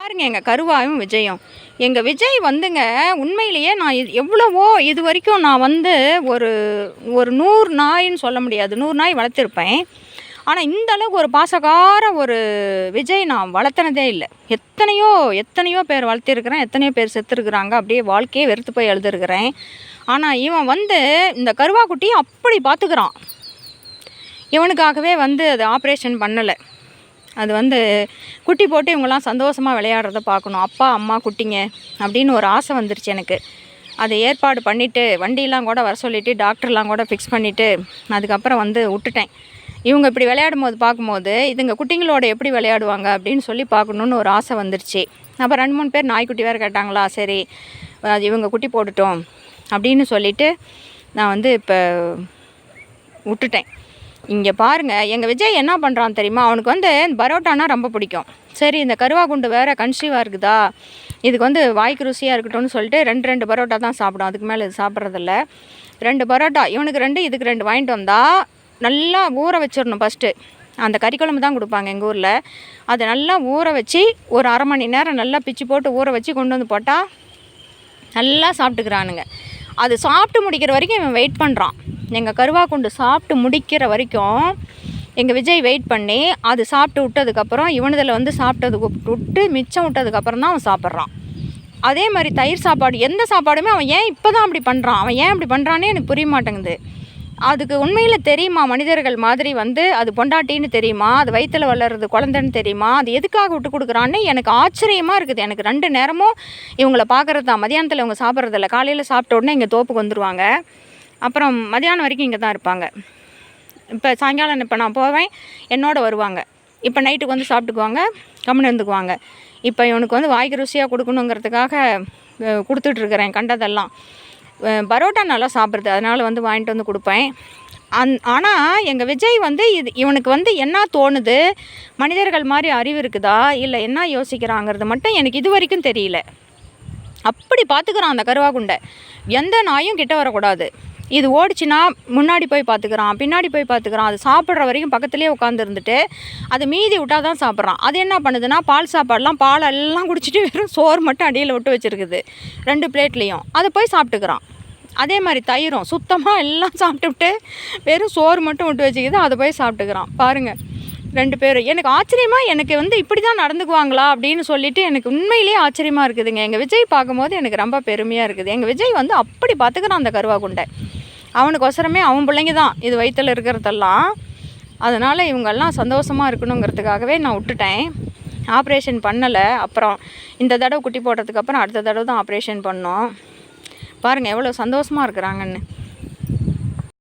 பாருங்க எங்கள் கருவாயும் விஜயும். எங்கள் விஜய் வந்துங்க உண்மையிலேயே நான் எவ்வளவோ இது வரைக்கும் நான் வந்து ஒரு ஒரு 100 நாயின்னு சொல்ல முடியாது, 100 நாய் வளர்த்துருப்பேன். ஆனால் இந்த அளவுக்கு ஒரு பாசக்கார ஒரு விஜய் நான் வளர்த்துனதே இல்லை. எத்தனையோ பேர் வளர்த்திருக்கிறேன், எத்தனையோ பேர் செத்துருக்குறாங்க, அப்படியே வாழ்க்கையே வெறுத்து போய் எழுதிருக்கிறேன். ஆனால் இவன் வந்து இந்த கருவாக்குட்டியை அப்படி பார்த்துக்கிறான். இவனுக்காகவே வந்து அது ஆப்ரேஷன் பண்ணலை. அது வந்து குட்டி போட்டு இவங்கெல்லாம் சந்தோஷமாக விளையாடுறத பார்க்கணும், அப்பா அம்மா குட்டிங்க அப்படின்னு ஒரு ஆசை வந்துருச்சு எனக்கு. அதை ஏற்பாடு பண்ணிவிட்டு வண்டியெலாம் கூட வர சொல்லிவிட்டு டாக்டர்லாம் கூட ஃபிக்ஸ் பண்ணிவிட்டு அதுக்கப்புறம் வந்து விட்டுட்டேன். இவங்க இப்படி விளையாடும் போது பார்க்கும்போது இதுங்க குட்டிங்களோட எப்படி விளையாடுவாங்க அப்படின்னு சொல்லி பார்க்கணுன்னு ஒரு ஆசை வந்துருச்சு. அப்போ 2-3 பேர் நாய்க்குட்டி வேறு கேட்டாங்களா, சரி இவங்க குட்டி போட்டுட்டோம் அப்படின்னு சொல்லிவிட்டு நான் வந்து இப்போ விட்டுட்டேன். இங்கே பாருங்கள் எங்கள் விஜய் என்ன பண்ணுறான் தெரியுமா, அவனுக்கு வந்து பரோட்டானா ரொம்ப பிடிக்கும். சரி இந்த கருவாகுண்டு வேறு கன்சீவாக இருக்குதா, இதுக்கு வந்து வாய்க்கு ருசியாக இருக்கட்டும்னு சொல்லிட்டு 2 பரோட்டா தான் சாப்பிடும், அதுக்கு மேலே இது சாப்பிட்றதில்ல. 2 பரோட்டா இவனுக்கு 2 இதுக்கு 2 வாங்கிட்டு வந்தால் நல்லா ஊற வச்சிடணும். ஃபஸ்ட்டு அந்த கறிக்குழம்பு தான் கொடுப்பாங்க எங்கள் ஊரில். அதை நல்லா ஊற வச்சு ஒரு 1/2 மணி நேரம் நல்லா பிச்சு போட்டு ஊற வச்சு கொண்டு வந்து போட்டால் நல்லா சாப்பிட்டுக்கிறானுங்க. அது சாப்பிட்டு முடிக்கிற வரைக்கும் இவன் வெயிட் பண்ணுறான். எங்கள் கருவாக்குண்டு சாப்பிட்டு முடிக்கிற வரைக்கும் எங்கள் விஜய் வெயிட் பண்ணி அது சாப்பிட்டு விட்டதுக்கப்புறம் இவனதில் வந்து சாப்பிட்டது விட்டு மிச்சம் விட்டதுக்கப்புறம் தான் அவன் சாப்பிட்றான். அதே மாதிரி தயிர் சாப்பாடு, எந்த சாப்பாடுமே அவன் ஏன் இப்போ தான் அப்படி பண்ணுறான், அவன் ஏன் அப்படி பண்ணுறானே எனக்கு புரிய மாட்டேங்குது. அதுக்கு உண்மையில் தெரியுமா, மனிதர்கள் மாதிரி வந்து அது பொண்டாட்டின்னு தெரியுமா, அது வயிற்றில் வளர்றது குழந்தைன்னு தெரியுமா, அது எதுக்காக விட்டு கொடுக்குறான்னு எனக்கு ஆச்சரியமாக இருக்குது. எனக்கு 2 நேரமும் இவங்கள பார்க்குறது தான். மதியானத்தில் இவங்க சாப்பிட்றதில்ல, காலையில் சாப்பிட்ட உடனே இங்கே தோப்புக்கு வந்துடுவாங்க, அப்புறம் மதியானம் வரைக்கும் இங்கே தான் இருப்பாங்க. இப்போ சாயங்காலம் இப்போ நான் போவேன், என்னோட வருவாங்க. இப்போ நைட்டுக்கு வந்து சாப்பிட்டுக்குவாங்க, கம்முன்னு இருந்துக்குவாங்க. இப்போ இவனுக்கு வந்து வாய்க்கு ருசியாக கொடுக்கணுங்கிறதுக்காக கொடுத்துட்ருக்குறேன் கண்டதெல்லாம். பரோட்டா நல்லா சாப்பிட்றது, அதனால் வந்து வாங்கிட்டு வந்து கொடுப்பேன். ஆனால் எங்கள் விஜய் வந்து இவனுக்கு வந்து என்ன தோணுது, மனிதர்கள் மாதிரி அறிவு இருக்குதா இல்லை என்ன யோசிக்கிறாங்கிறது மட்டும் எனக்கு இது வரைக்கும் தெரியல. அப்படி பார்த்துக்கிறான் அந்த கருவாகுண்டை. எந்த நாயும் கிட்ட வரக்கூடாது. இது ஓடிச்சுன்னா முன்னாடி போய் பார்த்துக்கிறான், பின்னாடி போய் பார்த்துக்கிறான். அது சாப்பிட்ற வரைக்கும் பக்கத்துலேயே உட்காந்துருந்துட்டு அது மீதி விட்டால் தான் சாப்பிட்றான். அது என்ன பண்ணுதுன்னா பால் சாப்பாடெலாம் பாலெல்லாம் குடிச்சிட்டு வெறும் சோறு மட்டும் அடியில் விட்டு வச்சுருக்குது 2 பிளேட்லேயும். அதை போய் சாப்பிட்டுக்கிறான். அதே மாதிரி தயிரும் சுத்தமாக எல்லாம் சாப்பிட்டுவிட்டு வெறும் சோறு மட்டும் விட்டு வச்சுக்கிது, அதை போய் சாப்பிட்டுக்கிறான். பாருங்கள் 2 பேர். எனக்கு ஆச்சரியமாக, எனக்கு வந்து இப்படி தான் நடந்துக்குவாங்களா அப்படின்னு சொல்லிட்டு எனக்கு உண்மையிலேயே ஆச்சரியமாக இருக்குதுங்க. எங்கள் விஜய் பார்க்கும்போது எனக்கு ரொம்ப பெருமையாக இருக்குது. எங்கள் விஜய் வந்து அப்படி பார்த்துக்கிறான் அந்த கருவாகுண்டை. அவனுக்கொசரமே அவன் பிள்ளைங்க தான் இது வயிற்றில் இருக்கிறதெல்லாம். அதனால் இவங்கெல்லாம் சந்தோஷமாக இருக்கணுங்கிறதுக்காகவே நான் விட்டுட்டேன், ஆப்ரேஷன் பண்ணலை. அப்புறம் இந்த தடவை குட்டி போடுறதுக்கப்புறம் அடுத்த தடவை தான் ஆப்ரேஷன் பண்ணோம். பாருங்கள் எவ்வளோ சந்தோஷமாக இருக்கிறாங்கன்னு.